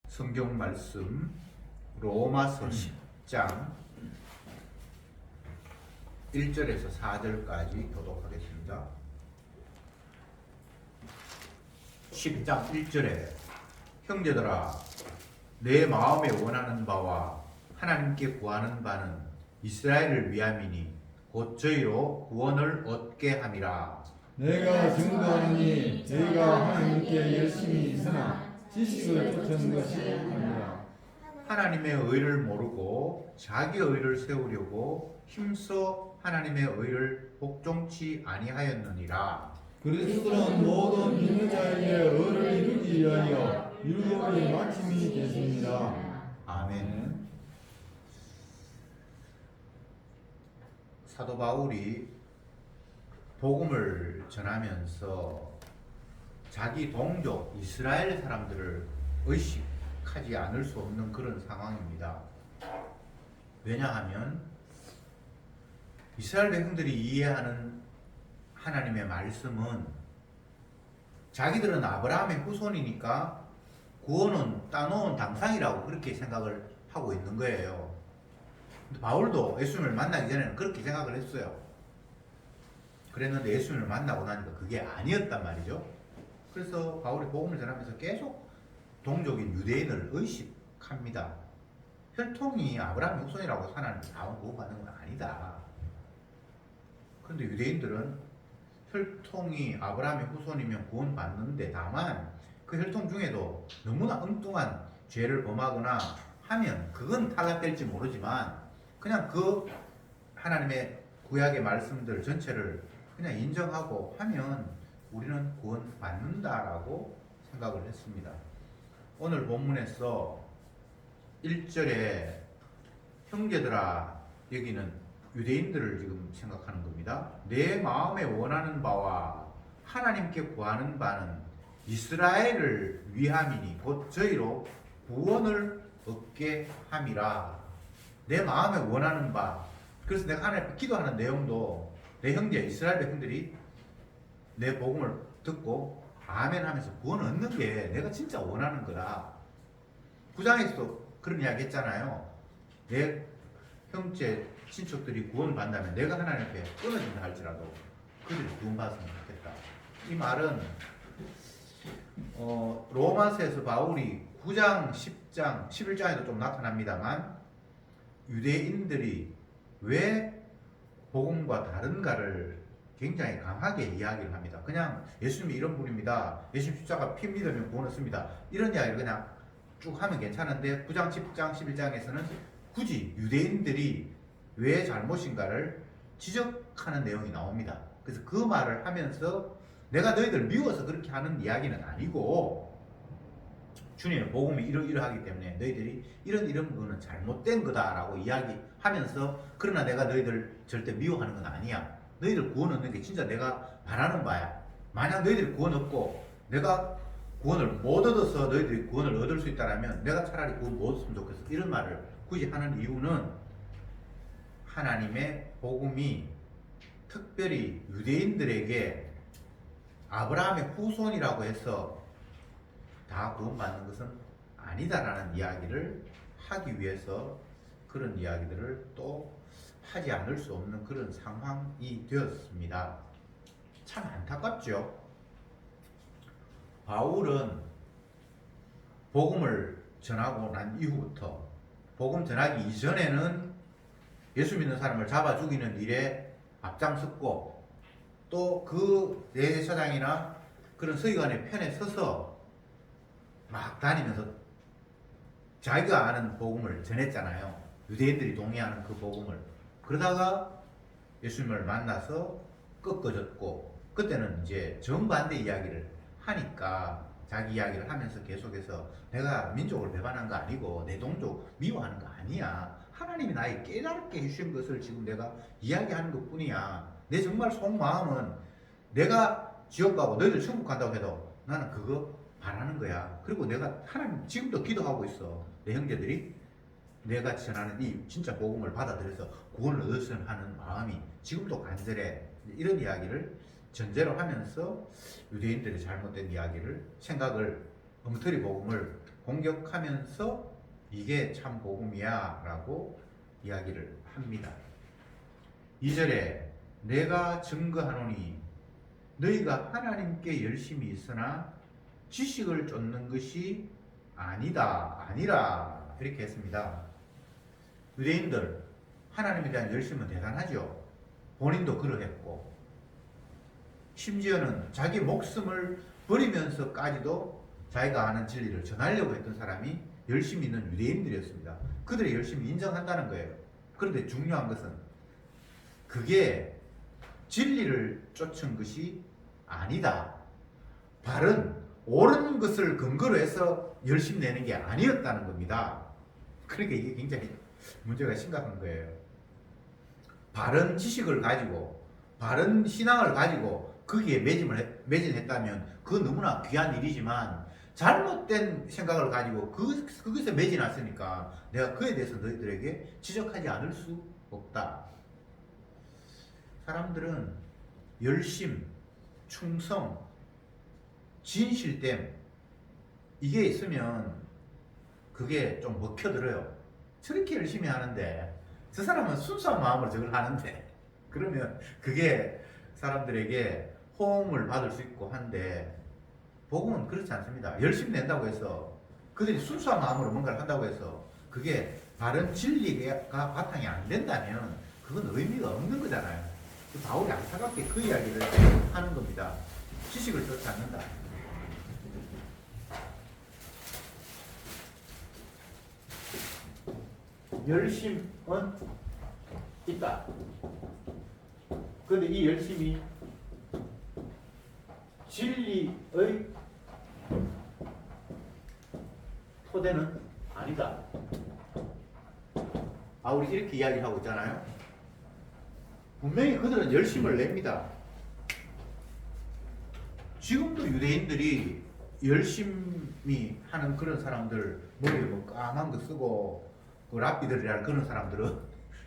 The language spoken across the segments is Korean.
성경 말씀 로마서 10장 1절에서 4절까지 교독하겠습니다. 10장 1절에 형제들아 내 마음에 원하는 바와 하나님께 구하는 바는 이스라엘을 위함이니 곧 저희로 구원을 얻게 함이라. 내가 증거하니 저희가 하나님께 열심히 있으나 지식을 쫓은 것이 아니라 하나님의 의를 모르고 자기 의를 세우려고 힘써 하나님의 의를 복종치 아니하였느니라. 그리스도는 모든 믿는 자에게 의를 이루기 위하여 율법의 마침이 되십니다. 아멘. 사도 바울이 복음을 전하면서 자기 동족 이스라엘 사람들을 의식하지 않을 수 없는 그런 상황입니다. 왜냐하면 이스라엘 백성들이 이해하는 하나님의 말씀은 자기들은 아브라함의 후손이니까 구원은 따놓은 당상이라고 그렇게 생각을 하고 있는 거예요. 근데 바울도 예수님을 만나기 전에는 그렇게 생각을 했어요. 그랬는데 예수님을 만나고 나니까 그게 아니었단 말이죠. 그래서 바울이 복음을 전하면서 계속 동족인 유대인을 의식합니다. 혈통이 아브라함의 후손이라고 하나님이 다 구원받는 건 아니다. 그런데 유대인들은 혈통이 아브라함의 후손이면 구원받는데 다만 그 혈통 중에도 너무나 엉뚱한 죄를 범하거나 하면 그건 탈락될지 모르지만 그냥 그 하나님의 구약의 말씀들 전체를 그냥 인정하고 하면 우리는 구원받는다라고 생각을 했습니다. 오늘 본문에서 1절에 형제들아, 여기는 유대인들을 지금 생각하는 겁니다. 내 마음에 원하는 바와 하나님께 구하는 바는 이스라엘을 위함이니 곧 저희로 구원을 얻게 함이라. 내 마음에 원하는 바. 그래서 내가 하나님 기도하는 내용도 내 형제 이스라엘 백성들이 내 복음을 듣고 아멘 하면서 구원 얻는 게 내가 진짜 원하는 거다. 9장에서도 그런 이야기 했잖아요. 내 형제 친척들이 구원 받는다면 내가 하나님 앞에 끊어진다 할지라도 그들이 구원 받았으면 좋겠다. 이 말은 로마서에서 바울이 9장, 10장, 11장에도 좀 나타납니다만 유대인들이 왜 복음과 다른가를 굉장히 강하게 이야기를 합니다. 그냥 예수님이 이런 분입니다. 예수님 십자가 피 믿으면 구원 얻습니다. 이런 이야기를 그냥 쭉 하면 괜찮은데 9장, 10장, 11장에서는 굳이 유대인들이 왜 잘못인가를 지적하는 내용이 나옵니다. 그래서 그 말을 하면서 내가 너희들 미워서 그렇게 하는 이야기는 아니고 주님의 복음이 이러하기 때문에 너희들이 이런 거는 잘못된 거다라고 이야기하면서 그러나 내가 너희들 절대 미워하는 건 아니야. 너희들 구원 얻는 게 진짜 내가 바라는 바야. 만약 너희들이 구원 얻고 내가 구원을 못 얻어서 너희들이 구원을 얻을 수 있다면 내가 차라리 구원 못 얻었으면 좋겠어. 이런 말을 굳이 하는 이유는 하나님의 복음이 특별히 유대인들에게 아브라함의 후손이라고 해서 다 구원받는 것은 아니다라는 이야기를 하기 위해서 그런 이야기들을 또 하지 않을 수 없는 그런 상황이 되었습니다. 참 안타깝죠. 바울은 복음을 전하고 난 이후부터 복음 전하기 이전에는 예수 믿는 사람을 잡아 죽이는 일에 앞장섰고 또 그 대제사장이나 그런 서기관의 편에 서서 막 다니면서 자기가 아는 복음을 전했잖아요. 유대인들이 동의하는 그 복음을. 그러다가 예수님을 만나서 꺾어졌고 그때는 이제 정반대 이야기를 하니까 자기 이야기를 하면서 계속해서 내가 민족을 배반한 거 아니고 내 동족 미워하는 거 아니야. 하나님이 나에게 깨닫게 해주신 것을 지금 내가 이야기하는 것 뿐이야. 내 정말 속마음은 내가 지옥 가고 너희들 천국 간다고 해도 나는 그거 바라는 거야. 그리고 내가 하나님 지금도 기도하고 있어. 내 형제들이 내가 전하는 이 진짜 복음을 받아들여서 구원을 얻었으면 하는 마음이 지금도 간절해. 이런 이야기를 전제로 하면서 유대인들의 잘못된 이야기를 생각을 엉터리 복음을 공격하면서 이게 참 복음이야 라고 이야기를 합니다. 2절에 내가 증거하노니 너희가 하나님께 열심히 있으나 지식을 쫓는 것이 아니라 이렇게 했습니다. 유대인들 하나님에 대한 열심은 대단하죠. 본인도 그러했고 심지어는 자기 목숨을 버리면서까지도 자기가 아는 진리를 전하려고 했던 사람이 열심히 있는 유대인들이었습니다. 그들의 열심을 인정한다는 거예요. 그런데 중요한 것은 그게 진리를 쫓은 것이 아니다. 바른 옳은 것을 근거로 해서 열심 내는 게 아니었다는 겁니다. 그러니까 이게 굉장히 문제가 심각한 거예요. 바른 지식을 가지고 바른 신앙을 가지고 거기에 매진했다면 그건 너무나 귀한 일이지만 잘못된 생각을 가지고 그것에 매진했으니까 내가 그에 대해서 너희들에게 지적하지 않을 수 없다. 사람들은 열심, 충성, 진실됨 이게 있으면 그게 좀 먹혀들어요. 저렇게 열심히 하는데 저 사람은 순수한 마음으로 저걸 하는데 그러면 그게 사람들에게 호응을 받을 수 있고 한데 복음은 그렇지 않습니다. 열심히 낸다고 해서 그들이 순수한 마음으로 뭔가를 한다고 해서 그게 바른 진리가 바탕이 안 된다면 그건 의미가 없는 거잖아요. 바울이 안타깝게 그 이야기를 하는 겁니다. 지식을 쫓지 않는다. 열심은 있다. 그런데 이 열심이 진리의 토대는 아니다. 바울이 이렇게 이야기하고 있잖아요. 분명히 그들은 열심을 냅니다. 지금도 유대인들이 열심히 하는 그런 사람들, 머리에 뭐 까만 거 쓰고 그 랍비들이라는 그런 사람들은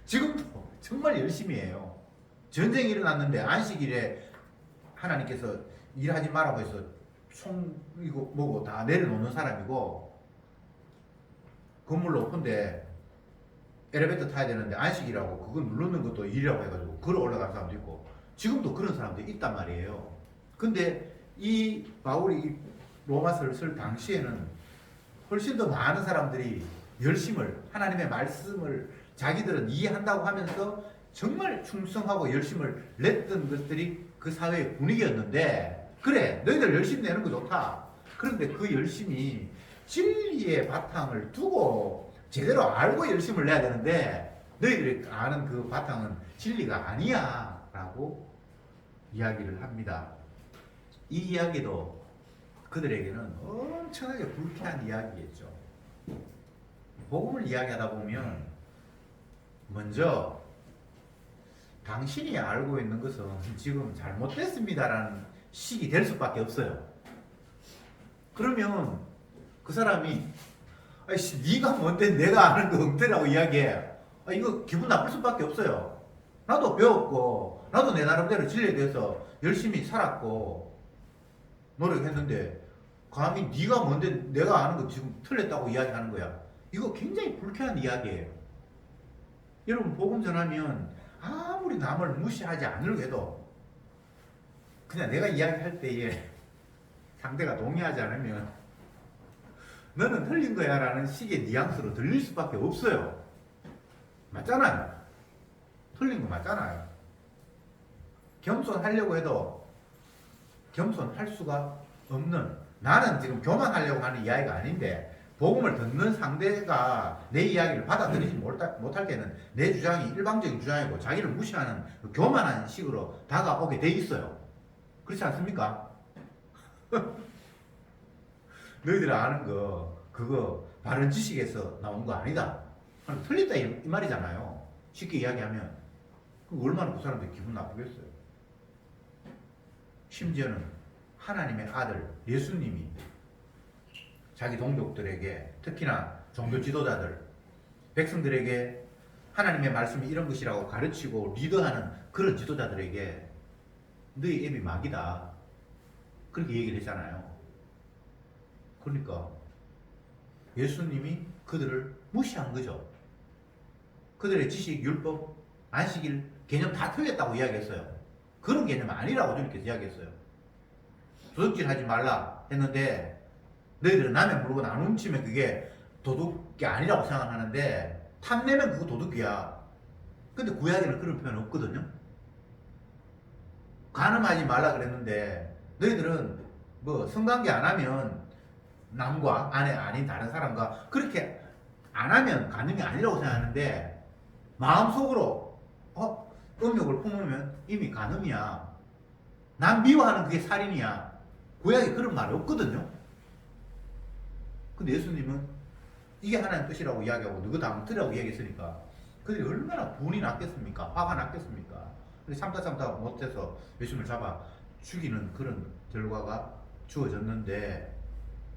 지금도 정말 열심히 해요. 전쟁이 일어났는데 안식일에 하나님께서 일하지 말라고 해서 총 이거 뭐고 다 내려놓는 사람이고, 건물 높은데 엘리베이터 타야 되는데 안식이라고 그거 누르는 것도 일이라고 해가지고 걸어 올라간 사람도 있고 지금도 그런 사람들이 있단 말이에요. 근데 이 바울이 로마서를 쓸 당시에는 훨씬 더 많은 사람들이 열심을, 하나님의 말씀을 자기들은 이해한다고 하면서 정말 충성하고 열심을 냈던 것들이 그 사회의 분위기였는데, 그래 너희들 열심히 내는 거 좋다. 그런데 그 열심이 진리의 바탕을 두고 제대로 알고 열심을 내야 되는데 너희들이 아는 그 바탕은 진리가 아니야 라고 이야기를 합니다. 이 이야기도 그들에게는 엄청나게 불쾌한 이야기겠죠. 복음을 이야기하다 보면 먼저 당신이 알고 있는 것은 지금 잘못됐습니다라는 식이 될 수밖에 없어요. 그러면 그 사람이 아이씨 네가 뭔데 내가 아는 거 엉터리라고 이야기해. 이거 기분 나쁠 수밖에 없어요. 나도 배웠고 나도 내 나름대로 진리에 대해서 열심히 살았고 노력했는데 감히 네가 뭔데 내가 아는 거 지금 틀렸다고 이야기하는 거야. 이거 굉장히 불쾌한 이야기예요. 여러분 복음 전하면 아무리 남을 무시하지 않으려고 그냥 내가 이야기할 때에 상대가 동의하지 않으면 너는 틀린 거야 라는 식의 뉘앙스로 들릴 수밖에 없어요. 맞잖아요. 틀린 거 맞잖아요. 겸손하려고 해도 겸손할 수가 없는, 나는 지금 교만하려고 하는 이야기가 아닌데 복음을 듣는 상대가 내 이야기를 받아들이지 못할 때는 내 주장이 일방적인 주장이고 자기를 무시하는 교만한 식으로 다가오게 돼 있어요. 그렇지 않습니까? 너희들 아는 거 그거 바른 지식에서 나온 거 아니다. 틀렸다 이 말이잖아요. 쉽게 이야기하면 얼마나 그 사람들이 기분 나쁘겠어요. 심지어는 하나님의 아들 예수님이 자기 동족들에게, 특히나 종교 지도자들, 백성들에게 하나님의 말씀이 이런 것이라고 가르치고 리더하는 그런 지도자들에게 너희 애비 마귀다 그렇게 얘기를 했잖아요. 그러니까 예수님이 그들을 무시한 거죠. 그들의 지식, 율법, 안식일 개념 다 틀렸다고 이야기했어요. 그런 개념 아니라고 주님께서 이야기했어요. 도둑질 하지 말라 했는데 너희들은 남의 물건 안 훔치면 그게 도둑이 아니라고 생각하는데 탐내면 그거 도둑이야. 근데 구약에는 그런 표현 없거든요. 간음하지 말라 그랬는데 너희들은 뭐 성관계 안 하면 남과 아내 아닌 다른 사람과 그렇게 안 하면 간음이 아니라고 생각하는데 마음속으로 음욕을 품으면 이미 간음이야. 남 미워하는 그게 살인이야. 구약에 그런 말이 없거든요. 근데 예수님은 이게 하나님 뜻이라고 이야기하고 너희도 안 틀리라고 이야기했으니까 그들이 얼마나 분이 났겠습니까? 화가 났겠습니까? 근데 참다 못해서 예수님을 잡아 죽이는 그런 결과가 주어졌는데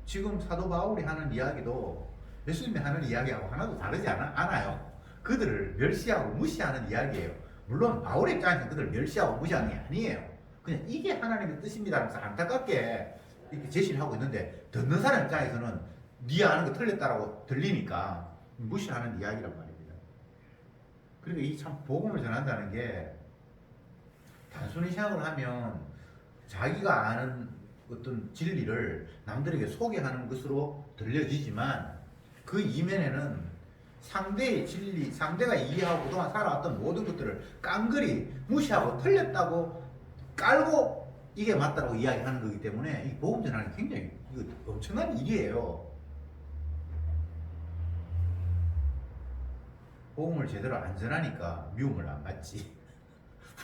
지금 사도 바울이 하는 이야기도 예수님이 하는 이야기하고 하나도 다르지 않아요. 그들을 멸시하고 무시하는 이야기예요. 물론 바울의 입장에서는 그들을 멸시하고 무시하는 게 아니에요. 그냥 이게 하나님의 뜻입니다 하면서 안타깝게 이렇게 제시를 하고 있는데 듣는 사람 입장에서는 네 아는 거 틀렸다라고 들리니까 무시하는 이야기란 말입니다. 그리고 이 참 복음을 전한다는 게 단순히 생각을 하면 자기가 아는 어떤 진리를 남들에게 소개하는 것으로 들려지지만 그 이면에는 상대의 진리, 상대가 이해하고 그동안 살아왔던 모든 것들을 깡그리 무시하고 틀렸다고 깔고 이게 맞다고 이야기하는 거기 때문에 이 복음 전하는 게 굉장히 이거 엄청난 일이에요. 복음을 제대로 안 전하니까 미움을 안 받지.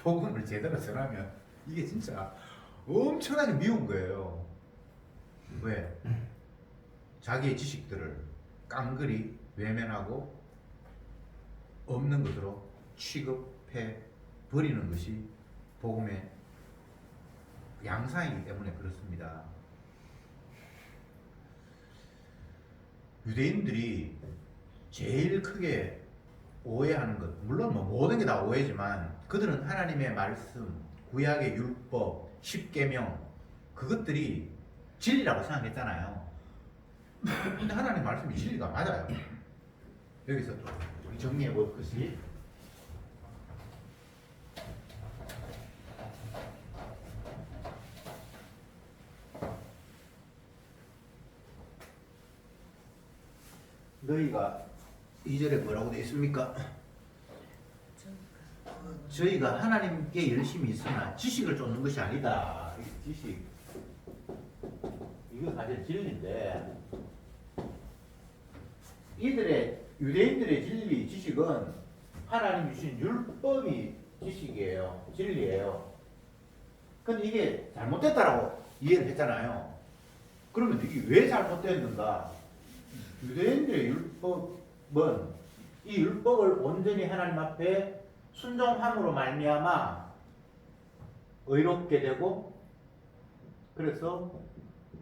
복음을 제대로 전하면 이게 진짜 엄청나게 미운 거예요. 왜? 자기의 지식들을 깡그리 외면하고 없는 것으로 취급해 버리는 것이 복음의 양상이기 때문에 그렇습니다. 유대인들이 제일 크게 오해하는 것, 물론 뭐 모든 게 다 오해지만 그들은 하나님의 말씀, 구약의 율법, 십계명 그것들이 진리라고 생각했잖아요. 근데 하나님 말씀이 진리가 맞아요. 여기서 우리 정리해 볼 것이 너희가 2절에 뭐라고 되어 있습니까? 저희가 하나님께 열심히 있으나 지식을 쫓는 것이 아니다. 지식 이거 사실 진리인데 이들의 유대인들의 진리 지식은 하나님 주신 율법이 지식이에요. 진리예요. 근데 이게 잘못됐다라고 이해를 했잖아요. 그러면 이게 왜 잘못됐는가? 유대인들의 율법은 이 율법을 온전히 하나님 앞에 순종함으로 말미암아 의롭게 되고 그래서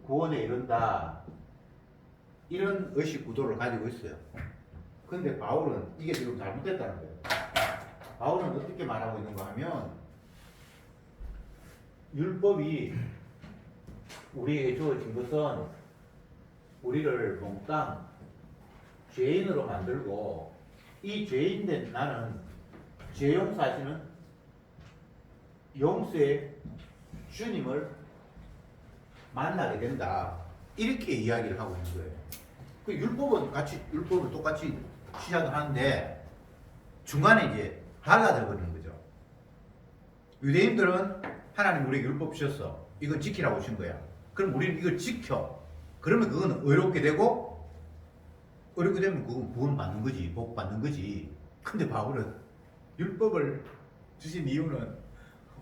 구원에 이른다. 이런 의식 구도를 가지고 있어요. 근데 바울은 이게 지금 잘못됐다는 거예요. 바울은 어떻게 말하고 있는가 하면 율법이 우리에게 주어진 것은 우리를 몽땅 죄인으로 만들고 이 죄인된 나는 죄 용서하시는 용서의 주님을 만나게 된다. 이렇게 이야기를 하고 있는 거예요. 그 율법을 똑같이 시작을 하는데 중간에 이제 달라져 버리는 거죠. 유대인들은 하나님 우리에게 율법 주셨어. 이건 지키라고 주신 거야. 그럼 우리는 이걸 지켜. 그러면 그거는 의롭게 되고 의롭게 되면 그건 구원 받는 거지. 복 받는 거지. 근데 바울은 율법을 주신 이유는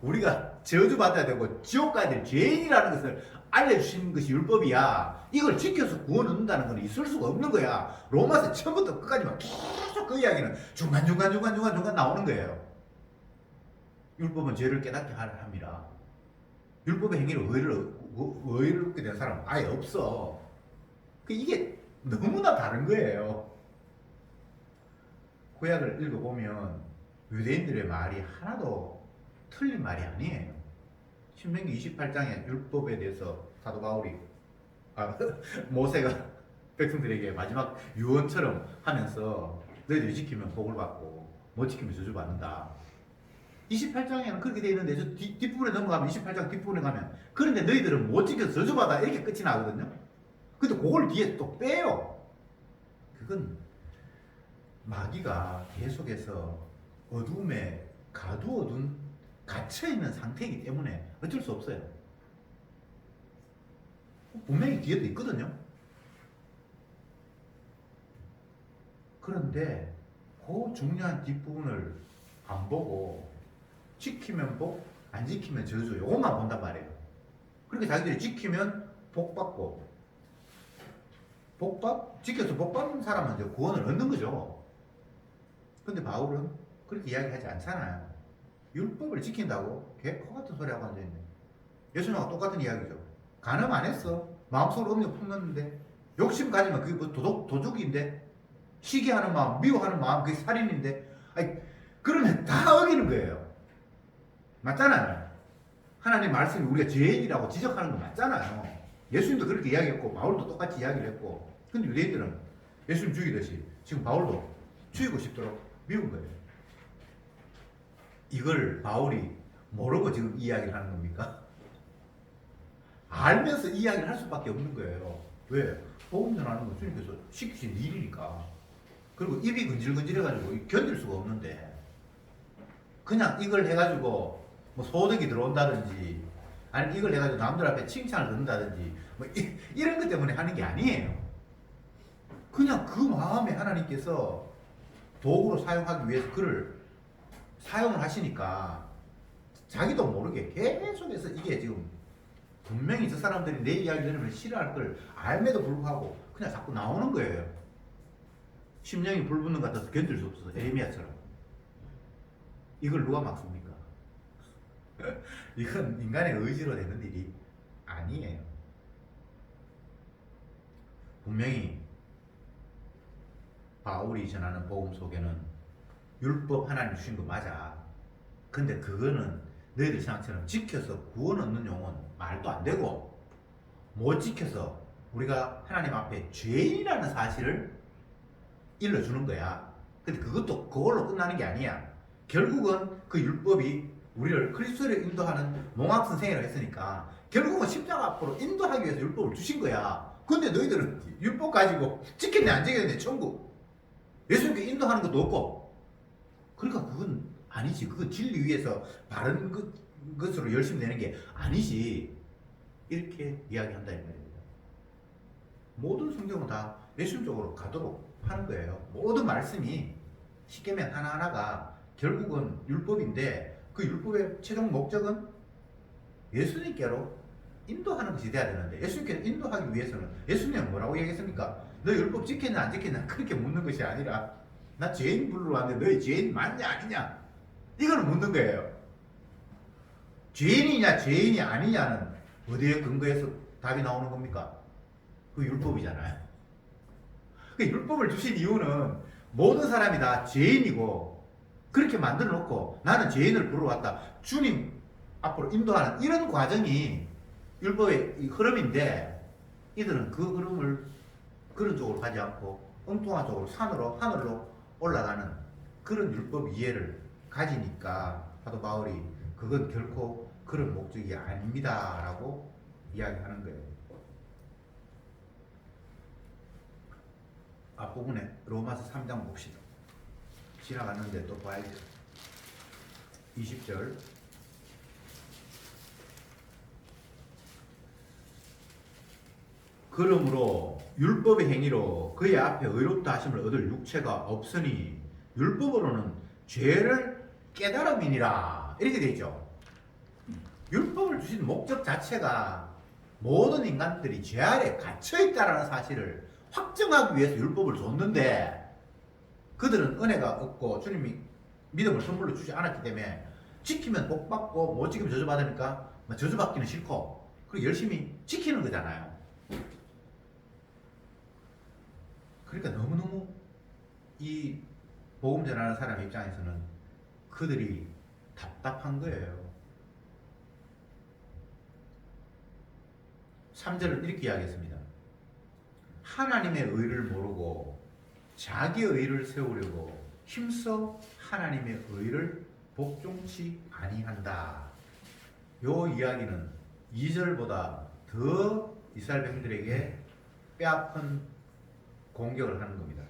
우리가 저주받아야 되고 지옥 가야 될 죄인이라는 것을 알려주신 것이 율법이야. 이걸 지켜서 구원 얻는다는 건 있을 수가 없는 거야. 로마서 처음부터 끝까지만 계속 그 이야기는 중간중간 나오는 거예요. 율법은 죄를 깨닫게 합니다. 율법의 행위를 의롭게 된 사람은 아예 없어. 이게 너무나 다른 거예요. 구약을 읽어보면 유대인들의 말이 하나도 틀린 말이 아니에요. 신명기 28장의 율법에 대해서 사도 바울이 모세가 백성들에게 마지막 유언처럼 하면서 너희들이 지키면 복을 받고 못 지키면 저주받는다. 28장에는 그렇게 돼 있는데 저 뒷부분에 넘어가면 28장 뒷부분에 가면 그런데 너희들은 못 지켜서 저주받아 이렇게 끝이 나거든요. 근데 그걸 뒤에 또 빼요. 그건 마귀가 계속해서 어둠에 가두어둔 갇혀있는 상태이기 때문에 어쩔 수 없어요. 분명히 뒤에도 있거든요. 그런데 그 중요한 뒷부분을 안 보고 지키면 복, 안 지키면 저주 이것만 본단 말이에요. 그러니까 자기들이 지키면 복 받고 지켜서 복 받는 사람은 이제 구원을 얻는 거죠. 근데 바울은 그렇게 이야기하지 않잖아요. 율법을 지킨다고 개코 같은 소리 하고 앉아있네. 예수님하고 똑같은 이야기죠. 간음 안 했어. 마음속으로 음료 품었는데 욕심 가지면 그게 뭐 도둑인데 시기하는 마음, 미워하는 마음 그게 살인인데 아니 그러면 다 어기는 거예요. 맞잖아요. 하나님 말씀이 우리가 죄인이라고 지적하는 거 맞잖아요. 예수님도 그렇게 이야기했고 바울도 똑같이 이야기를 했고 근데 유대인들은 예수님 죽이듯이 지금 바울도 죽이고 싶도록 미운 거예요. 이걸 바울이 모르고 지금 이야기를 하는 겁니까? 알면서 이야기를 할 수밖에 없는 거예요. 왜? 복음 전하는 건 주님께서 시키신 일이니까. 그리고 입이 근질근질해가지고 견딜 수가 없는데 그냥 이걸 해가지고 뭐 소득이 들어온다든지 아니면 이걸 해가지고 남들 앞에 칭찬을 듣는다든지 뭐 이런 것 때문에 하는 게 아니에요. 그냥 그 마음에 하나님께서 도구로 사용하기 위해서 그를 사용을 하시니까 자기도 모르게 계속해서 이게 지금 분명히 저 사람들이 내 이야기 들으면 싫어할 걸 알매도 불구하고 그냥 자꾸 나오는 거예요. 심령이 불붙는 것 같아서 견딜 수 없어서 에레미야처럼. 이걸 누가 막습니까? 이건 인간의 의지로 되는 일이 아니에요. 분명히 바울이 전하는 복음 속에는 율법 하나님 주신 거 맞아. 근데 그거는 너희들 생각처럼 지켜서 구원 얻는 용어는 말도 안 되고 못 지켜서 우리가 하나님 앞에 죄인이라는 사실을 일러주는 거야. 근데 그것도 그걸로 끝나는 게 아니야. 결국은 그 율법이 우리를 그리스도로 인도하는 몽학선생이라고 했으니까 결국은 십자가 앞으로 인도하기 위해서 율법을 주신 거야. 근데 너희들은 율법 가지고 지켰네 안 지켰네 천국 예수님께 인도하는 것도 없고 그러니까 그건 아니지. 그건 진리 위해서 바른 것으로 열심히 내는 게 아니지. 이렇게 이야기한다 이 말입니다. 모든 성경은 다 예수님 쪽으로 가도록 하는 거예요. 모든 말씀이 십계명 하나하나가 결국은 율법인데 그 율법의 최종 목적은 예수님께로 인도하는 것이 돼야 되는데 예수님께로 인도하기 위해서는 예수님은 뭐라고 얘기했습니까? 너 율법 지켰냐 안 지켰냐 그렇게 묻는 것이 아니라 나 죄인 부르러 왔는데 너희 죄인 맞냐 아니냐 이걸 묻는 거예요. 죄인이냐 죄인이 아니냐는 어디에 근거해서 답이 나오는 겁니까? 그 율법이잖아요. 그 율법을 주신 이유는 모든 사람이 다 죄인이고 그렇게 만들어 놓고 나는 죄인을 부르러 왔다. 주님 앞으로 인도하는 이런 과정이 율법의 흐름인데 이들은 그 흐름을 그런 쪽으로 가지 않고 엉뚱한 쪽으로 산으로 하늘로 올라가는 그런 율법 이해를 가지니까 사도 바울이 그건 결코 그런 목적이 아닙니다 라고 이야기하는 거예요. 앞부분에 로마서 3장 봅시다. 지나갔는데 또 봐야죠. 20절 그러므로 율법의 행위로 그의 앞에 의롭다 하심을 얻을 육체가 없으니 율법으로는 죄를 깨달음이니라 이렇게 되어 있죠. 율법을 주신 목적 자체가 모든 인간들이 죄 아래 갇혀있다는 사실을 확정하기 위해서 율법을 줬는데 그들은 은혜가 없고 주님이 믿음을 선물로 주지 않았기 때문에 지키면 복 받고 못 지키면 저주 받으니까 저주 받기는 싫고 그리고 열심히 지키는 거잖아요. 그러니까 너무너무 이 복음 전하는 사람 입장에서는 그들이 답답한 거예요. 3절은 이렇게 이야기했습니다. 하나님의 의를 모르고 자기의 의를 세우려고 힘써 하나님의 의를 복종치 아니한다. 요 이야기는 2절보다 더 이스라엘 백성들에게 뼈아픈 공격을 하는 겁니다.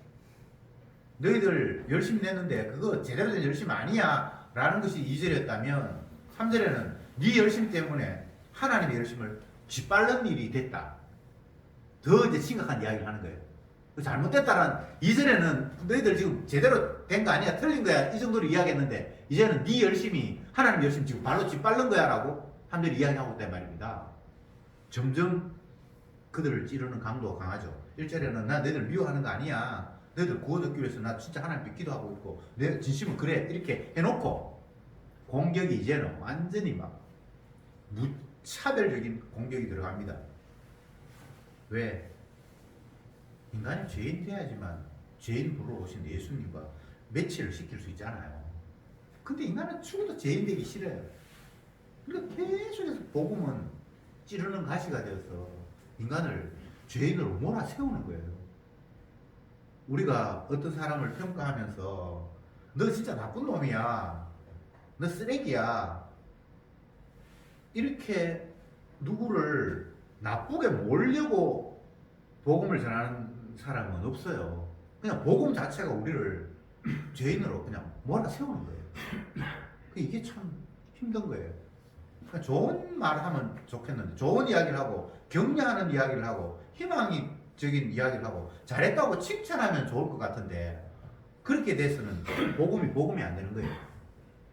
너희들 열심히 냈는데 그거 제대로 된 열심 아니야 라는 것이 2절이었다면 3절에는 네 열심 때문에 하나님의 열심을 짓밟는 일이 됐다. 더 이제 심각한 이야기를 하는 거예요. 잘못됐다란 2절에는 너희들 지금 제대로 된 거 아니야, 틀린 거야, 이 정도로 이야기했는데 이제는 네 열심이 하나님 열심 지금 발로 짓밟는 거야 라고 3절이 이야기하고 있단 말입니다. 점점 그들을 찌르는 강도가 강하죠. 1절에는 나 너희들 미워하는 거 아니야, 너희들 구원받기 위해서 나 진짜 하나님께 기도하고 있고 내 진심은 그래, 이렇게 해놓고 공격이 이제는 완전히 막 무차별적인 공격이 들어갑니다. 왜? 인간이 죄인 돼야지만 죄인 부르러 오신 예수님과 매치를 시킬 수 있잖아요. 근데 인간은 죽어도 죄인 되기 싫어요. 그러니까 계속해서 복음은 찌르는 가시가 되어서 인간을 죄인으로 몰아세우는 거예요. 우리가 어떤 사람을 평가하면서 너 진짜 나쁜 놈이야, 너 쓰레기야, 이렇게 누구를 나쁘게 몰려고 복음을 전하는 사람은 없어요. 그냥 복음 자체가 우리를 죄인으로 그냥 몰아세우는 거예요. 이게 참 힘든 거예요. 그러니까 좋은 말을 하면 좋겠는데, 좋은 이야기를 하고 격려하는 이야기를 하고 희망적인 이야기를 하고 잘했다고 칭찬하면 좋을 것 같은데, 그렇게 돼서는 복음이 안 되는 거예요.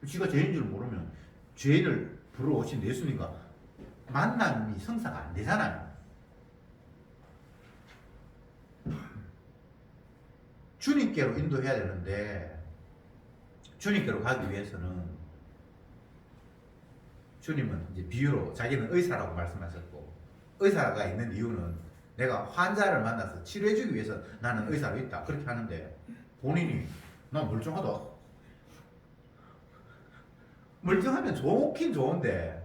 지가 죄인 줄 모르면 죄인을 부르러 오신 예수님과 만남이 성사가 안 되잖아요. 주님께로 인도해야 되는데, 주님께로 가기 위해서는 주님은 이제 비유로 자기는 의사라고 말씀하셨고, 의사가 있는 이유는 내가 환자를 만나서 치료해주기 위해서 나는 의사로 있다, 그렇게 하는데 본인이 난 멀쩡하다, 멀쩡하면 좋긴 좋은데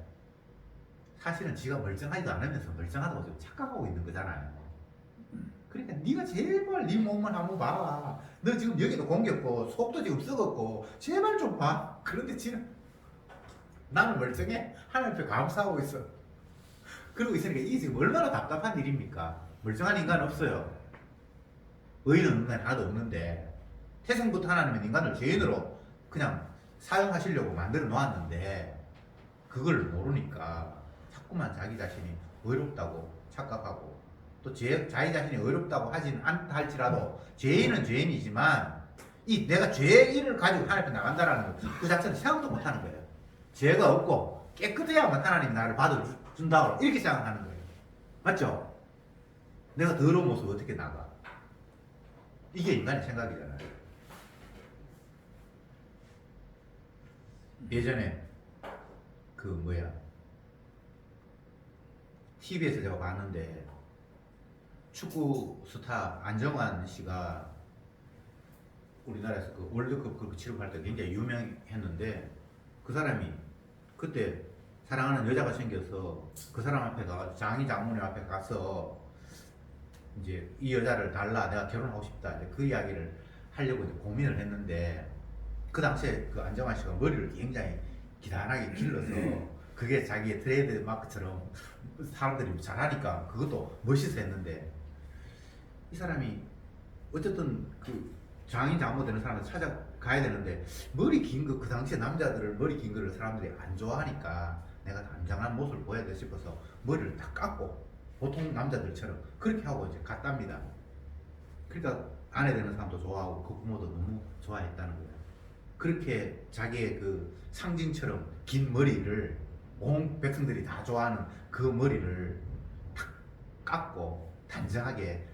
사실은 지가 멀쩡하지도 않으면서 멀쩡하다고 좀 착각하고 있는 거잖아요. 그러니까 네가 제발 네 몸만 한번 봐라. 너 지금 여기도 공겼고 속도 지금 썩었고 제발 좀 봐. 그런데 지는 나는 멀쩡해? 하나님 앞에 감사하고 있어. 그러고 있으니까 이게 지금 얼마나 답답한 일입니까? 멀쩡한 인간 없어요. 의인은 인간 하나도 없는데 태생부터 하나님은 인간을 죄인으로 그냥 사용하시려고 만들어 놓았는데 그걸 모르니까 자꾸만 자기 자신이 의롭다고 착각하고, 또 자기 자신이 의롭다고 하진 않다 할지라도 죄인은 죄인이지만 이 내가 죄인을 가지고 하나님 앞에 나간다라는 것, 그 자체는 생각도 못하는 거예요. 죄가 없고 깨끗해야만 하나님이 나를 받아준다고 이렇게 생각하는 거예요. 맞죠? 내가 더러운 모습 어떻게 나가? 이게 인간의 생각이잖아요. 예전에 TV에서 제가 봤는데 축구 스타 안정환 씨가 우리나라에서 그 월드컵 치러갈 때 굉장히 유명했는데, 그 사람이 그때 사랑하는 여자가 생겨서 그 사람 앞에 가서 장인 장모님 앞에 가서 이제 이 여자를 달라, 내가 결혼하고 싶다, 이제 그 이야기를 하려고 이제 고민을 했는데, 그 당시에 그 안정환 씨가 머리를 굉장히 기단하게 길러서 그게 자기의 트레이드 마크처럼 사람들이 잘하니까 그것도 멋있어 했는데, 이 사람이 어쨌든 그 장인 장모 되는 사람을 찾아가야 되는데 머리 긴 거, 그 당시에 남자들을 머리 긴 거를 사람들이 안 좋아하니까 내가 단장한 모습을 보여야 돼 싶어서 머리를 다 깎고 보통 남자들처럼 그렇게 하고 이제 갔답니다. 그러니까 아내 되는 사람도 좋아하고 그 부모도 너무 좋아했다는 거예요. 그렇게 자기의 그 상징처럼 긴 머리를 온 백성들이 다 좋아하는 그 머리를 탁 깎고 단정하게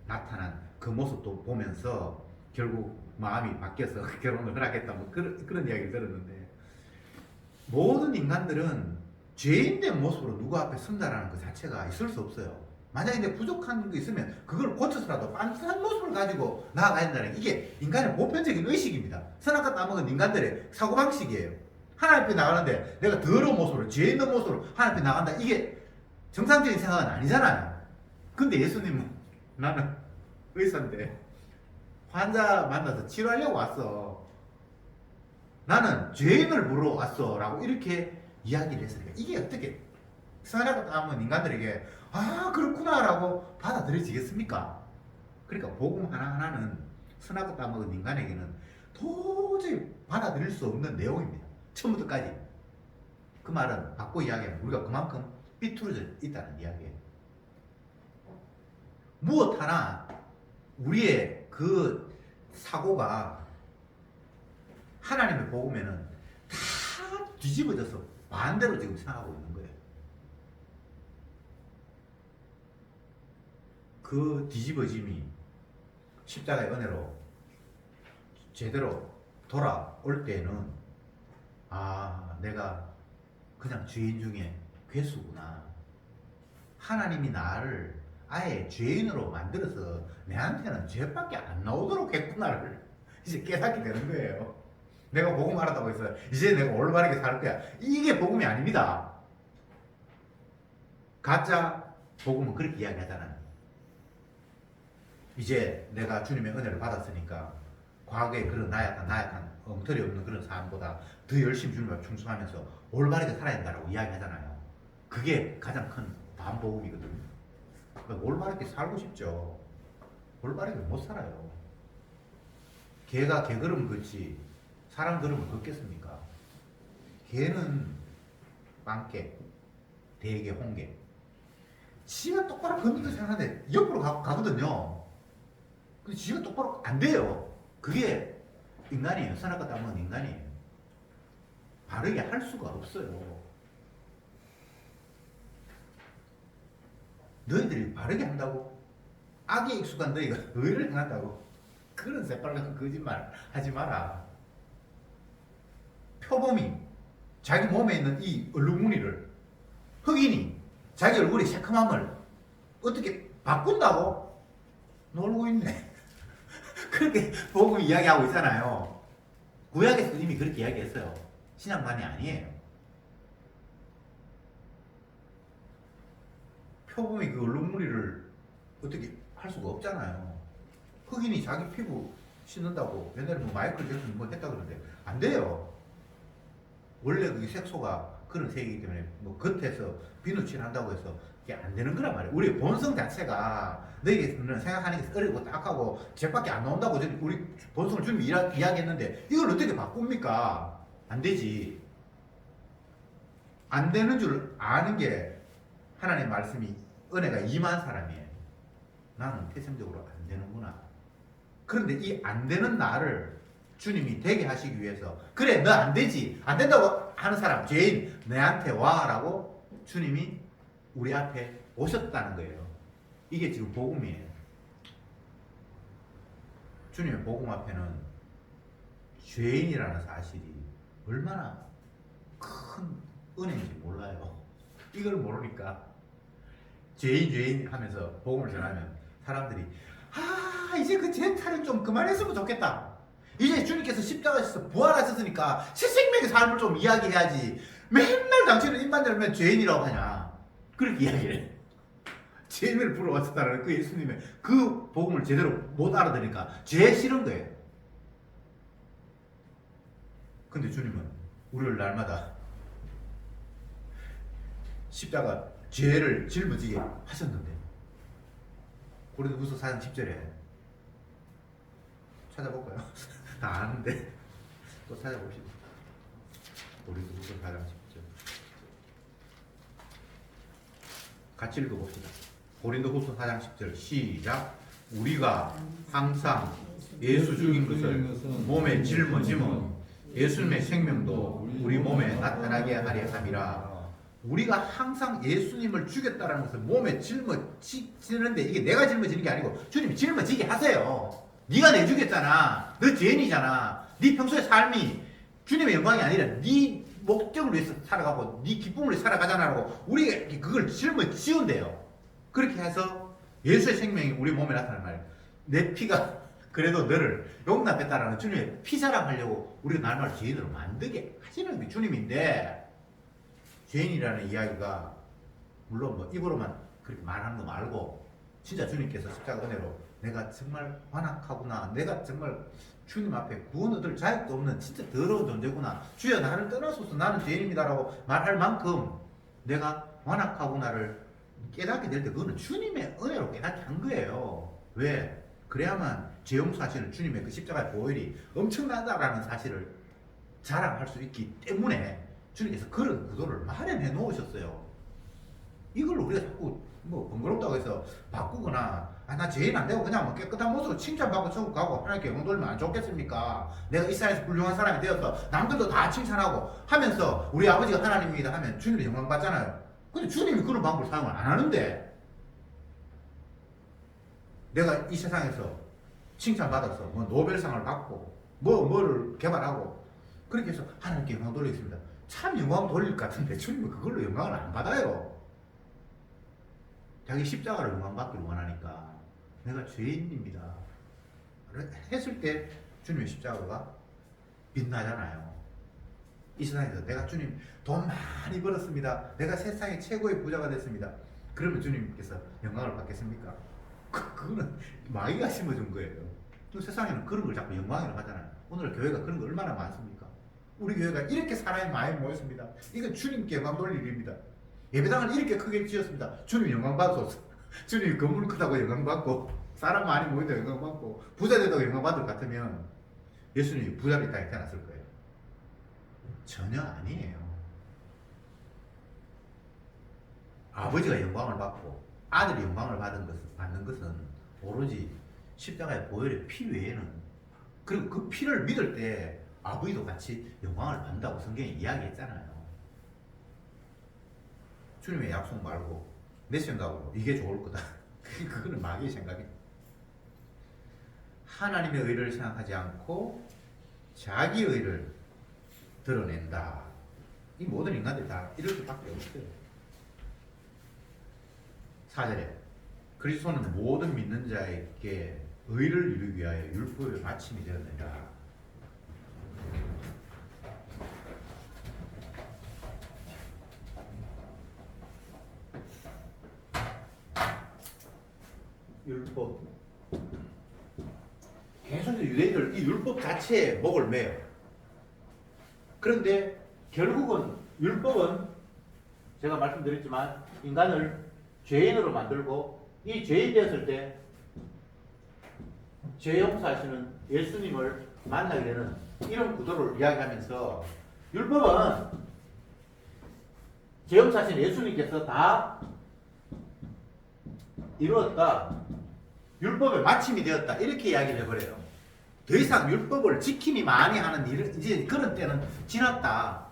나타난 그 모습도 보면서 결국 마음이 바뀌어서 결혼을 허락했다, 뭐 그런 이야기를 들었는데, 모든 인간들은 죄인된 모습으로 누구 앞에 선다라는 것 자체가 있을 수 없어요. 만약에 내 부족한 게 있으면 그걸 고쳐서라도 반듯한 모습을 가지고 나아가야 된다는, 이게 인간의 보편적인 의식입니다. 선악과 따먹은 인간들의 사고방식이에요. 하나님 앞에 나가는데 내가 더러운 모습으로, 죄 있는 모습으로 하나님 앞에 나간다, 이게 정상적인 생각은 아니잖아요. 근데 예수님은 나는 의사인데 환자 만나서 치료하려고 왔어. 나는 죄인을 보러 왔어. 라고 이렇게 이야기를 했으니까 이게 어떻게 선하고 남은 인간들에게 아 그렇구나 라고 받아들여지겠습니까? 그러니까 복음 하나하나는 선하고 따먹은 인간에게는 도저히 받아들일 수 없는 내용입니다. 처음부터까지. 그 말은 바꿔 이야기하면 우리가 그만큼 삐뚤어져 있다는 이야기예요. 무엇 하나 우리의 그 사고가 하나님의 복음에는 다 뒤집어져서 반대로 지금 생각하고 있는 거예요. 그 뒤집어짐이 십자가의 은혜로 제대로 돌아올 때는 아 내가 그냥 죄인 중에 괴수구나. 하나님이 나를 아예 죄인으로 만들어서 내한테는 죄밖에 안 나오도록 했구나를 이제 깨닫게 되는 거예요. 내가 복음 알았다고 해서 이제 내가 올바르게 살 거야. 이게 복음이 아닙니다. 가짜 복음은 그렇게 이야기하잖아요. 이제 내가 주님의 은혜를 받았으니까 과거에 그런 나약한 엉터리 없는 그런 삶보다 더 열심히 주님 앞에 충성하면서 올바르게 살아야 된다고 이야기하잖아요. 그게 가장 큰 반복음이거든요. 그러니까 올바르게 살고 싶죠. 올바르게 못 살아요. 개가 개걸음을 걷지 사람 걸음을 걷겠습니까? 개는 빵개, 대개, 홍개. 지가 똑바로 걷는 듯 생각하는데 옆으로 가거든요. 근데 지가 똑바로 안 돼요. 그게 인간이에요. 선악과 따먹은 인간이에요. 바르게 할 수가 없어요. 너희들이 바르게 한다고? 악에 익숙한 너희가 의를 행한다고? 그런 새빨간 거짓말 하지 마라. 표범이 자기 몸에 있는 이 얼룩무늬를 흑인이 자기 얼굴의 새카맘을 어떻게 바꾼다고? 놀고 있네. 그렇게 복음이 이야기하고 있잖아요. 구약에서 이미 그렇게 이야기했어요. 신약만이 아니에요. 표범이 그 얼룩무늬를 어떻게 할 수가 없잖아요. 흑인이 자기 피부 씻는다고 옛날에 뭐 마이클 잭슨 뭐 했다 그러는데 안 돼요. 원래 그 색소가 그런 색이기 때문에 뭐 겉에서 비누칠 한다고 해서 이게 안 되는 거란 말이에요. 우리 본성 자체가 너희는 생각하는 게 어리고 딱하고 죄밖에 안 나온다고 우리 본성을 주님이 이야기했는데 이걸 어떻게 바꿉니까? 안 되지. 안 되는 줄 아는 게 하나님의 말씀이 은혜가 임한 사람이에요. 나는 태생적으로 안 되는구나. 그런데 이 안 되는 나를 주님이 되게 하시기 위해서 그래 너 안 되지 안 된다고 하는 사람 죄인 내한테 와라고 주님이 우리 앞에 오셨다는 거예요. 이게 지금 복음이에요. 주님의 복음 앞에는 죄인이라는 사실이 얼마나 큰 은혜인지 몰라요. 이걸 모르니까 죄인 하면서 복음을 전하면 사람들이 아 이제 그 죄 탈을 좀 그만했으면 좋겠다. 이제 주님께서 십자가에서 부활하셨으니까 새 생명의 삶을 좀 이야기해야지. 맨날 당신은 입만 열면 죄인이라고 하냐. 그렇게 이야기를 해. 죄인을 부러웠다는 그 예수님의 그 복음을 제대로 못 알아들으니까 죄 싫은 거예요. 근데 주님은 우리를 날마다 십자가 죄를 짊어지게 하셨는데 고린도후서 4장 10절에 찾아볼까요? 다 아는데 또 찾아봅시다. 고린도후서 4장 10절 같이 읽어봅시다. 고린도후서 4장 10절 시작. 우리가 항상 예수 죽인 것을 몸에 짊어짐은 예수님의 생명도 우리 몸에 나타나게 하려 함이라. 우리가 항상 예수님을 죽였다는 것을 몸에 짊어지는데 이게 내가 짊어지는 게 아니고 주님이 짊어지게 하세요. 네가 내 죽였잖아. 너 죄인이잖아. 네 평소의 삶이 주님의 영광이 아니라 네 목적을 위해서 살아가고 네 기쁨을 위해서 살아가잖아라고 우리가 그걸 짊어지운대요. 그렇게 해서 예수의 생명이 우리 몸에 나타나는 말이에요. 내 피가 그래도 너를 용납했다라는 주님의 피 자랑하려고 우리가 날마다 죄인으로 만들게 하시는 게 주님인데 죄인이라는 이야기가 물론 뭐 입으로만 그렇게 말하는 거 말고 진짜 주님께서 십자가 은혜로 내가 정말 완악하구나. 내가 정말 주님 앞에 구원 얻을 자격도 없는 진짜 더러운 존재구나. 주여 나를 떠나소서 나는 죄인입니다라고 말할 만큼 내가 완악하구나를 깨닫게 될 때 그거는 주님의 은혜로 깨닫게 한 거예요. 왜? 그래야만 죄 용서하시는 주님의 그 십자가의 보혈이 엄청나다라는 사실을 자랑할 수 있기 때문에 주님께서 그런 구도를 마련해 놓으셨어요. 이걸 우리가 자꾸 뭐 번거롭다고 해서 바꾸거나 나 죄인 안 되고 그냥 뭐 깨끗한 모습으로 칭찬받고 천국 가고 하나님께 영광 돌리면 안 좋겠습니까? 내가 이 세상에서 훌륭한 사람이 되어서 남들도 다 칭찬하고 하면서 우리 아버지가 하나님입니다 하면 주님이 영광 받잖아요. 근데 주님이 그런 방법을 사용을 안 하는데 내가 이 세상에서 칭찬받아서 뭐 노벨상을 받고 뭐를 개발하고 그렇게 해서 하나님께 영광 돌리겠습니다. 참 영광 돌릴 것 같은데 주님은 그걸로 영광을 안 받아요. 자기 십자가를 영광받기를 원하니까 내가 죄인입니다 했을 때 주님의 십자가가 빛나잖아요. 이 세상에서 내가 주님 돈 많이 벌었습니다. 내가 세상의 최고의 부자가 됐습니다. 그러면 주님께서 영광을 받겠습니까? 그거는 마귀가 심어준 거예요. 또 세상에는 그런 걸 자꾸 영광이라고 하잖아요. 오늘 교회가 그런 거 얼마나 많습니까? 우리 교회가 이렇게 사람이 많이 모였습니다. 이건 주님께 영광 돌릴 일입니다. 예배당을 이렇게 크게 지었습니다. 주님 영광 받소서. 주님 건물 크다고 영광 받고 사람 많이 모인다고 영광 받고 부자 되다고 영광 받을 것 같으면 예수님이 부자를 땅에 태어났을 거예요. 전혀 아니에요. 아버지가 영광을 받고 아들이 영광을 받는 것은 오로지 십자가의 보혈의 피 외에는 그리고 그 피를 믿을 때 아버지도 같이 영광을 받는다고 성경에 이야기했잖아요. 주님의 약속 말고 내 생각으로 이게 좋을 거다. 그거는 마귀의 생각이에요. 하나님의 의를 생각하지 않고 자기 의를 드러낸다. 이 모든 인간들이 다 이럴 수밖에 없어요. 4절에 그리스도는 모든 믿는 자에게 의를 이루기 위하여 율법의 마침이 되었느니라. 율법. 계속 유대인들 이 율법 자체에 목을 매요. 그런데 결국은 율법은 제가 말씀드렸지만 인간을 죄인으로 만들고 이 죄인 되었을 때 죄 용서하시는 예수님을 만나게 되는 이런 구도를 이야기하면서 율법은 죄 용서하시는 예수님께서 다 이루었다. 율법의 마침이 되었다. 이렇게 이야기를 해버려요. 더 이상 율법을 지킴이 많이 하는 이제 그런 때는 지났다.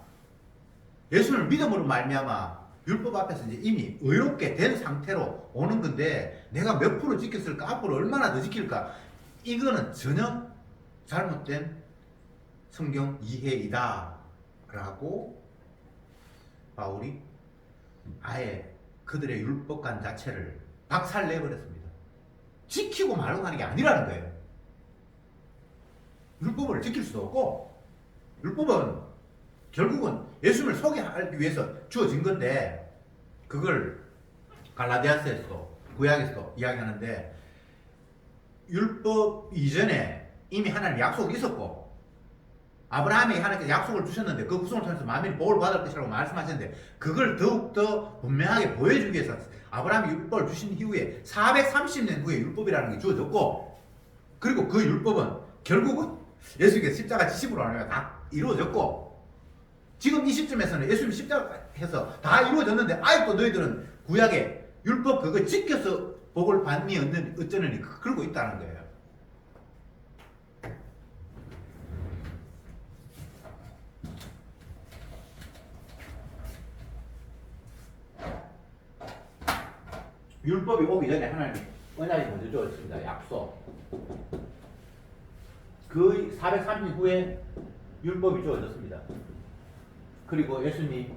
예수를 믿음으로 말미암아 율법 앞에서 이제 이미 의롭게 된 상태로 오는 건데 내가 몇 프로 지켰을까? 앞으로 얼마나 더 지킬까? 이거는 전혀 잘못된 성경 이해이다. 라고 바울이 아예 그들의 율법관 자체를 박살내버렸습니다. 지키고 말고 하는 게 아니라는 거예요. 율법을 지킬 수도 없고 율법은 결국은 예수님을 소개하기 위해서 주어진 건데 그걸 갈라디아서에서도 구약에서도 이야기하는데 율법 이전에 이미 하나님 약속이 있었고 아브라함이 하나님께 약속을 주셨는데 그 후손을 통해서 만민이 복을 받을 것이라고 말씀하셨는데 그걸 더욱더 분명하게 보여주기 위해서 아브라함이 율법을 주신 이후에 430년 후에 율법이라는 게 주어졌고 그리고 그 율법은 결국은 예수님께서 십자가 지심으로 하면 다 이루어졌고 지금 이 시점에서는 예수님 십자가에서 다 이루어졌는데 아직도 너희들은 구약의 율법 그거 지켜서 복을 받니 어쩌느니 그러고 있다는 거예요. 율법이 오기 전에 하나님 언약이 먼저 주어졌습니다. 약속. 그 430년 후에 율법이 주어졌습니다. 그리고 예수님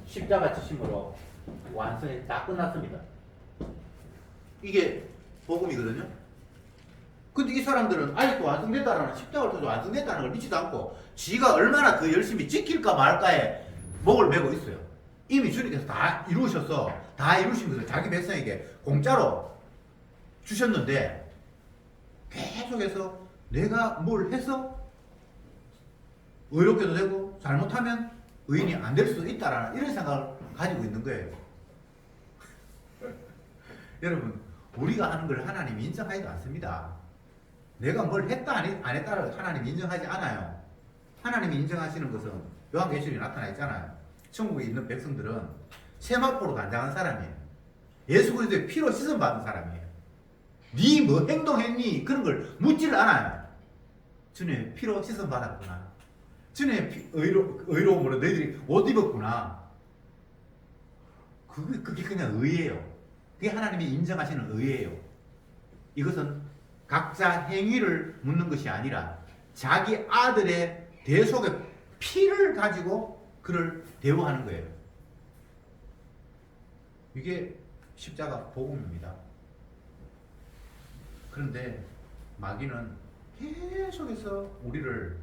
십자가 지심으로 완성이 다 끝났습니다. 이게 복음이거든요. 근데 이 사람들은 아직도 완성됐다라는 십자가를 통해서 완성됐다는 걸 믿지도 않고 지가 얼마나 더 열심히 지킬까 말까에 목을 메고 있어요. 이미 주님께서 다 이루셔서 다 이루신 것을 자기 백성에게 공짜로 주셨는데 계속해서 내가 뭘 해서 의롭게도 되고 잘못하면 의인이 안 될 수도 있다라는 이런 생각을 가지고 있는 거예요. 여러분, 우리가 하는 걸 하나님이 인정하지도 않습니다. 내가 뭘 했다 안 했다를 하나님이 인정하지 않아요. 하나님이 인정하시는 것은 요한계시록에 나타나 있잖아요. 천국에 있는 백성들은 세마포로 단장한 사람이에요. 예수 그리스도의 피로 씻음 받은 사람이에요. 네 뭐 행동했니? 그런 걸 묻지를 않아요. 주님의 피로 씻음 받았구나. 주님의 의로움으로 너희들이 옷 입었구나. 그게 그냥 의예요. 그게 하나님이 인정하시는 의예요. 이것은 각자 행위를 묻는 것이 아니라 자기 아들의 대속의 피를 가지고 그를 대우하는 거예요. 이게 십자가 복음입니다. 그런데 마귀는 계속해서 우리를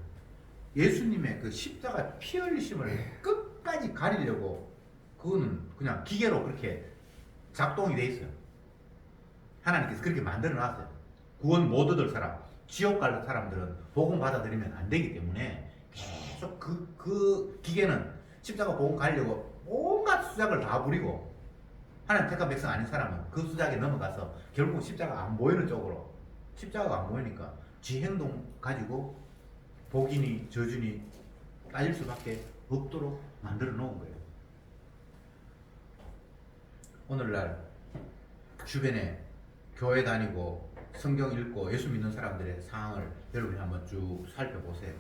예수님의 그 십자가 피 흘리심을 끝까지 가리려고 그거는 그냥 기계로 그렇게 작동이 돼 있어요. 하나님께서 그렇게 만들어 놨어요. 구원 못 얻을 사람, 지옥 갈 사람들은 복음 받아들이면 안 되기 때문에 계속 그 기계는 십자가 복음 가려고 온갖 수작을 다 부리고 하나님 택한 백성 아닌 사람은 그 수작에 넘어가서 결국 십자가 안 보이는 쪽으로, 십자가가 안 보이니까 지 행동 가지고 복이니 저주니 따질 수밖에 없도록 만들어 놓은 거예요. 오늘날 주변에 교회 다니고 성경 읽고 예수 믿는 사람들의 상황을 여러분이 한번 쭉 살펴보세요.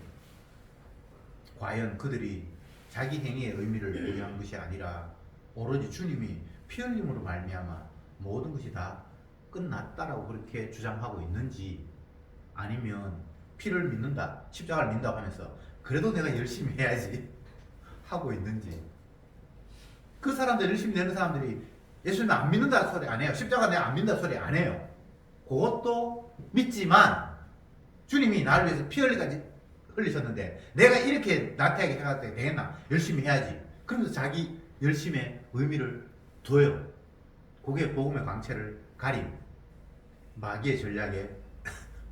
과연 그들이 자기 행위의 의미를 부여한 것이 아니라 오로지 주님이 피 흘림으로 말미암아 모든 것이 다 끝났다라고 그렇게 주장하고 있는지, 아니면 피를 믿는다, 십자가를 믿는다고 하면서 그래도 내가 열심히 해야지 하고 있는지. 그 사람들, 열심히 내는 사람들이 예수님 안 믿는다 소리 안 해요. 십자가 내가 안 믿는다 소리 안 해요. 그것도 믿지만 주님이 나를 위해서 피 흘리셨는데 내가 이렇게 나태하게 해야 되겠나? 열심히 해야지. 그러면서 자기 열심의 의미를 둬요. 그게 복음의 광채를 가린 마귀의 전략에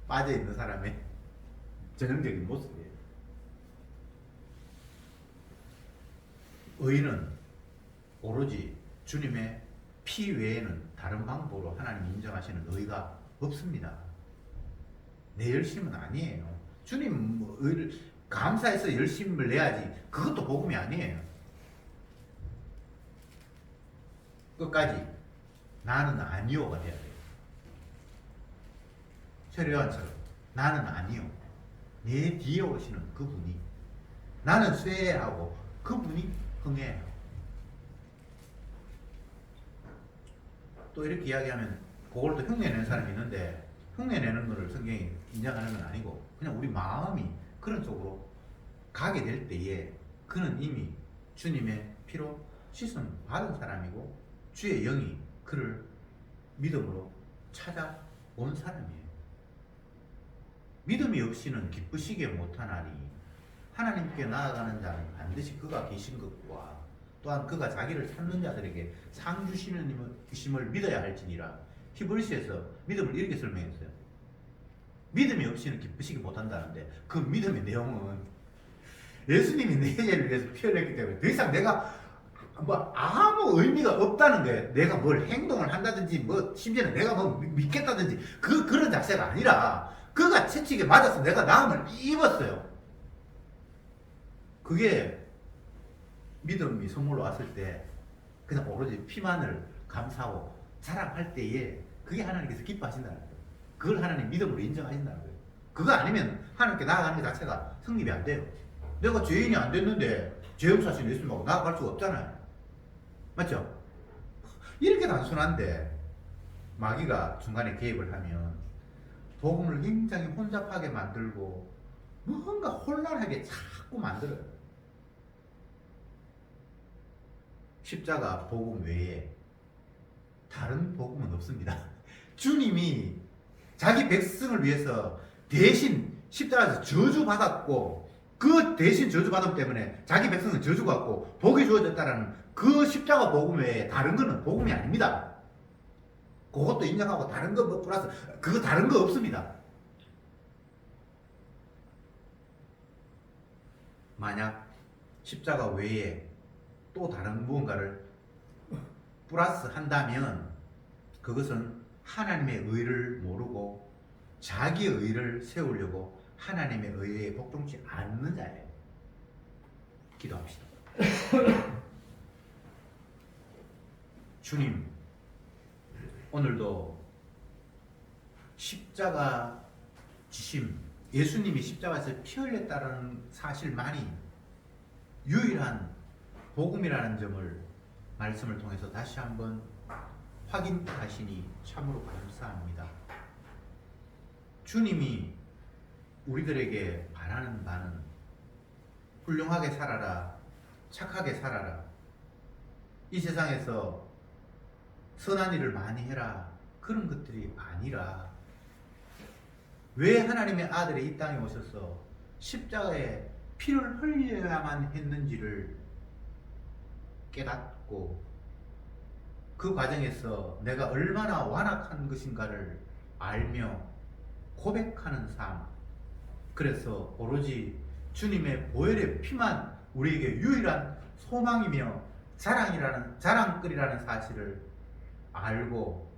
빠져있는 사람의 전형적인 모습이에요. 의인은 오로지 주님의 피 외에는 다른 방법으로 하나님이 인정하시는 의가 없습니다. 내 열심은 아니에요. 주님 의를 감사해서 열심을 내야지. 그것도 복음이 아니에요. 끝까지 나는 아니오가 돼야 돼요. 세례요한처럼 나는 아니오. 내 뒤에 오시는 그분이, 나는 쇠하고 그분이 흥해요. 또 이렇게 이야기하면 그걸 또 흉내내는 사람이 있는데, 흉내내는 것을 성경이 인정하는 건 아니고 그냥 우리 마음이 그런 쪽으로 가게 될 때에 그는 이미 주님의 피로 씻음 받은 사람이고 주의 영이 그를 믿음으로 찾아온 사람이에요. 믿음이 없이는 기쁘시게 못하나니 하나님께 나아가는 자는 반드시 그가 계신 것과 또한 그가 자기를 찾는 자들에게 상 주시는 이심을 믿어야 할지니라. 히브리서에서 믿음을 이렇게 설명했어요. 믿음이 없이는 기쁘시게 못한다는데 그 믿음의 내용은 예수님이 내 죄를 위해서 피 흘렸기 때문에 더 이상 내가 뭐 아무 의미가 없다는 거예요. 내가 뭘 행동을 한다든지 뭐 심지어는 내가 뭐 믿겠다든지 그런 자세가 아니라 그가 채찍에 맞아서 내가 나음을 입었어요. 그게 믿음이 선물로 왔을 때 그냥 오로지 피만을 감사하고 자랑할 때에 그게 하나님께서 기뻐하신다는 거예요. 그걸 하나님 믿음으로 인정하신다는 거예요. 그거 아니면 하나님께 나아가는 것 자체가 성립이 안 돼요. 내가 죄인이 안 됐는데 죄 용서하신 예수님하고 나아갈 수가 없잖아요. 맞죠? 이렇게 단순한데 마귀가 중간에 개입을 하면 복음을 굉장히 혼잡하게 만들고 뭔가 혼란하게 자꾸 만들어요. 십자가 복음 외에 다른 복음은 없습니다. 주님이 자기 백성을 위해서 대신 십자가에서 저주받았고 그 대신 저주받음 때문에 자기 백성은 저주받고 복이 주어졌다라는 그 십자가 복음 외에 다른 거는 복음이 아닙니다. 그것도 인정하고 다른 거 뭐 플러스 그거 다른 거 없습니다. 만약 십자가 외에 또 다른 무언가를 플러스 한다면 그것은 하나님의 의를 모르고 자기의 의를 세우려고 하나님의 의에 복종치 않는 자예요. 기도합시다. 주님, 오늘도 십자가 지심, 예수님이 십자가에서 피 흘렸다는 사실만이 유일한 복음이라는 점을 말씀을 통해서 다시 한번 확인하시니 참으로 감사합니다. 주님이 우리들에게 바라는 바는 훌륭하게 살아라, 착하게 살아라, 이 세상에서 선한 일을 많이 해라, 그런 것들이 아니라 왜 하나님의 아들이 이 땅에 오셔서 십자가에 피를 흘려야만 했는지를 깨닫고 그 과정에서 내가 얼마나 완악한 것인가를 알며 고백하는 삶, 그래서 오로지 주님의 보혈의 피만 우리에게 유일한 소망이며 자랑거리라는 사실을 알고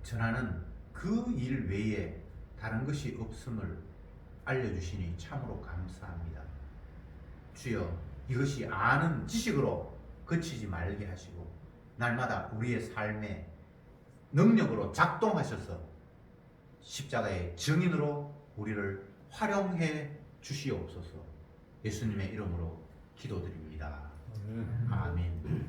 전하는 그 일 외에 다른 것이 없음을 알려주시니 참으로 감사합니다. 주여, 이것이 아는 지식으로 그치지 말게 하시고 날마다 우리의 삶에 능력으로 작동하셔서 십자가의 증인으로 우리를 활용해 주시옵소서. 예수님의 이름으로 기도드립니다. 아멘.